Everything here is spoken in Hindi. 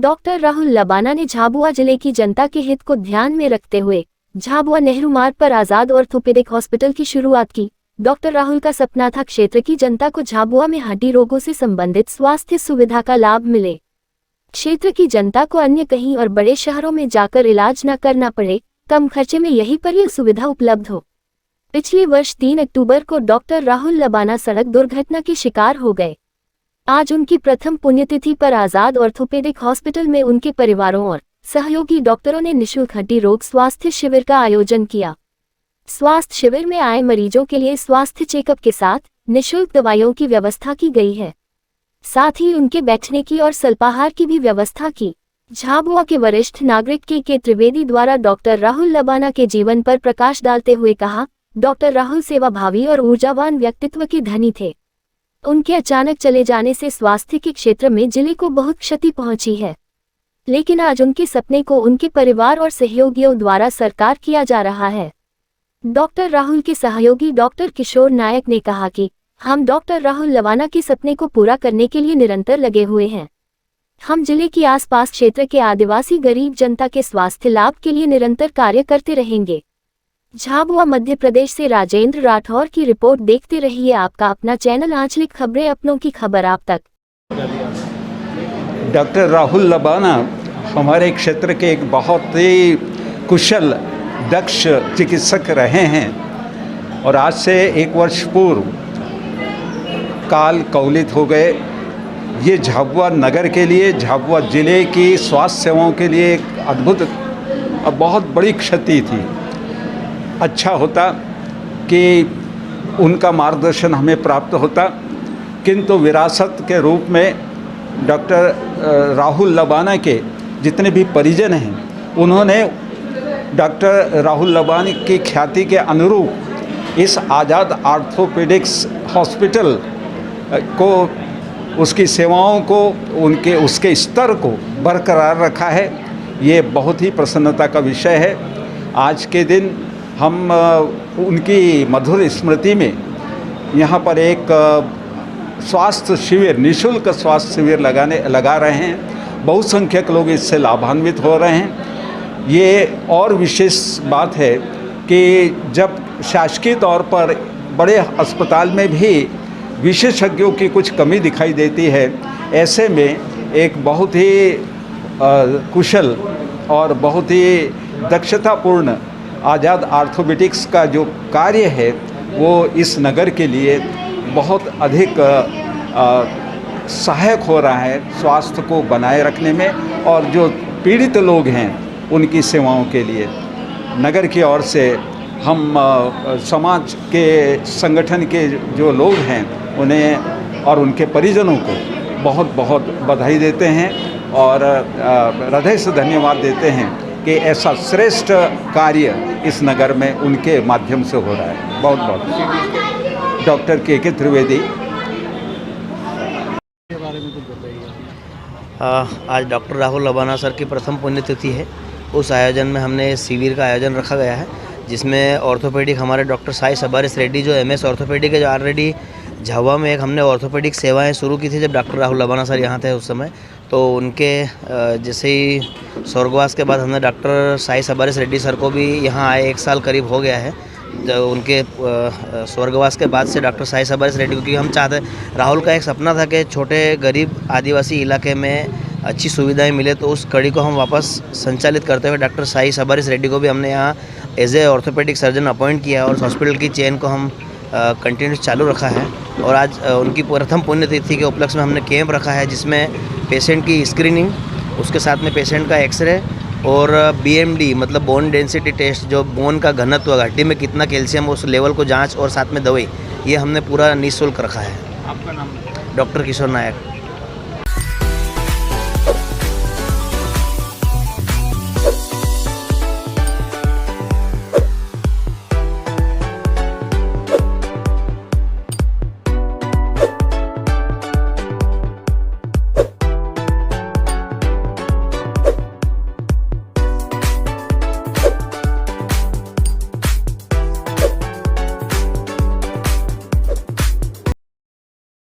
डॉक्टर राहुल लबाना ने झाबुआ जिले की जनता के हित को ध्यान में रखते हुए झाबुआ नेहरू मार्ग पर आजाद ऑर्थोपेडिक हॉस्पिटल की शुरुआत की। डॉक्टर राहुल का सपना था क्षेत्र की जनता को झाबुआ में हड्डी रोगों से संबंधित स्वास्थ्य सुविधा का लाभ मिले। क्षेत्र की जनता को अन्य कहीं और बड़े शहरों में जाकर इलाज न करना पड़े, कम खर्चे में यहीं पर यह सुविधा उपलब्ध हो। पिछले वर्ष 3 अक्टूबर को डॉक्टर राहुल लबाना सड़क दुर्घटना के शिकार हो गए। आज उनकी प्रथम पुण्यतिथि पर आजाद ऑर्थोपेडिक हॉस्पिटल में उनके परिवारों और सहयोगी डॉक्टरों ने निःशुल्क हड्डी रोग स्वास्थ्य शिविर का आयोजन किया। स्वास्थ्य शिविर में आए मरीजों के लिए स्वास्थ्य चेकअप के साथ निःशुल्क दवाइयों की व्यवस्था की गई है। साथ ही उनके बैठने की और अल्पाहार की भी व्यवस्था की। झाबुआ के वरिष्ठ नागरिक के त्रिवेदी द्वारा डॉक्टर राहुल लबाना के जीवन पर प्रकाश डालते हुए कहा, डॉक्टर राहुल सेवाभावी और ऊर्जावान व्यक्तित्व के धनी थे। उनके अचानक चले जाने से स्वास्थ्य के क्षेत्र में जिले को बहुत क्षति पहुंची है, लेकिन आज उनके सपने को उनके परिवार और सहयोगियों द्वारा साकार किया जा रहा है। डॉक्टर राहुल के सहयोगी डॉक्टर किशोर नायक ने कहा कि हम डॉक्टर राहुल लबाना के सपने को पूरा करने के लिए निरंतर लगे हुए हैं। हम जिले की आसपास क्षेत्र के आदिवासी गरीब जनता के स्वास्थ्य लाभ के लिए निरंतर कार्य करते रहेंगे। झाबुआ मध्य प्रदेश से राजेंद्र राठौर की रिपोर्ट। देखते रहिए आपका अपना चैनल आंचलिक खबरें, अपनों की खबर आप तक। डॉक्टर राहुल लबाना हमारे क्षेत्र के एक बहुत ही कुशल दक्ष चिकित्सक रहे हैं और आज से 1 वर्ष पूर्व काल कवलित हो गए। ये झाबुआ नगर के लिए, झाबुआ ज़िले की स्वास्थ्य सेवाओं के लिए एक अद्भुत और बहुत बड़ी क्षति थी। अच्छा होता कि उनका मार्गदर्शन हमें प्राप्त होता, किंतु विरासत के रूप में डॉक्टर राहुल लबाना के जितने भी परिजन हैं, उन्होंने डॉक्टर राहुल लबाना की ख्याति के अनुरूप इस आज़ाद ऑर्थोपेडिक्स हॉस्पिटल को, उसकी सेवाओं को, उसके स्तर को बरकरार रखा है। ये बहुत ही प्रसन्नता का विषय है। आज के दिन हम उनकी मधुर स्मृति में यहाँ पर एक स्वास्थ्य शिविर, निःशुल्क स्वास्थ्य शिविर लगा रहे हैं। बहुसंख्यक लोग इससे लाभान्वित हो रहे हैं। ये और विशेष बात है कि जब शासकीय तौर पर बड़े अस्पताल में भी विशेषज्ञों की कुछ कमी दिखाई देती है, ऐसे में एक बहुत ही कुशल और बहुत ही दक्षतापूर्ण आज़ाद ऑर्थोपेडिक्स का जो कार्य है वो इस नगर के लिए बहुत अधिक सहायक हो रहा है स्वास्थ्य को बनाए रखने में, और जो पीड़ित लोग हैं उनकी सेवाओं के लिए नगर की ओर से हम समाज के संगठन के जो लोग हैं उन्हें और उनके परिजनों को बहुत बहुत बधाई देते हैं और हृदय से धन्यवाद देते हैं कि ऐसा श्रेष्ठ कार्य इस नगर में उनके माध्यम से हो रहा है। बहुत बहुत डॉक्टर के त्रिवेदी। आज डॉक्टर राहुल लबाना सर की प्रथम पुण्यतिथि है। उस आयोजन में हमने शिविर का आयोजन रखा गया है, जिसमें ऑर्थोपेडिक हमारे डॉक्टर साई सबारिस रेड्डी जो MS ऑर्थोपेडिक है, जो ऑलरेडी झाबुआ में एक हमने ऑर्थोपेडिक सेवाएं शुरू की थी जब डॉक्टर राहुल लबाना सर यहाँ थे उस समय। तो उनके जैसे ही स्वर्गवास के बाद हमने डॉक्टर साई सबारिस रेड्डी सर को भी यहाँ आए 1 साल करीब हो गया है। तो उनके स्वर्गवास के बाद से डॉक्टर साई सबारिस रेड्डी, क्योंकि हम चाहते, राहुल का एक सपना था कि छोटे गरीब आदिवासी इलाके में अच्छी सुविधाएं मिले, तो उस कड़ी को हम वापस संचालित करते हुए डॉक्टर साई सबारिस रेड्डी को भी हमने यहाँ as a orthopaedic surgeon appoint किया और हॉस्पिटल की चेन को हम कंटिन्यूस चालू रखा है। और आज उनकी प्रथम पुण्यतिथि के उपलक्ष्य में हमने कैंप रखा है, जिसमें पेशेंट की स्क्रीनिंग, उसके साथ में पेशेंट का एक्सरे और BMD मतलब बोन डेंसिटी टेस्ट, जो बोन का घनत्व, हड्डी में कितना कैल्शियम, उस लेवल को जांच और साथ में दवाई, ये हमने पूरा निःशुल्क रखा है। आपका नाम? डॉक्टर किशोर नायक।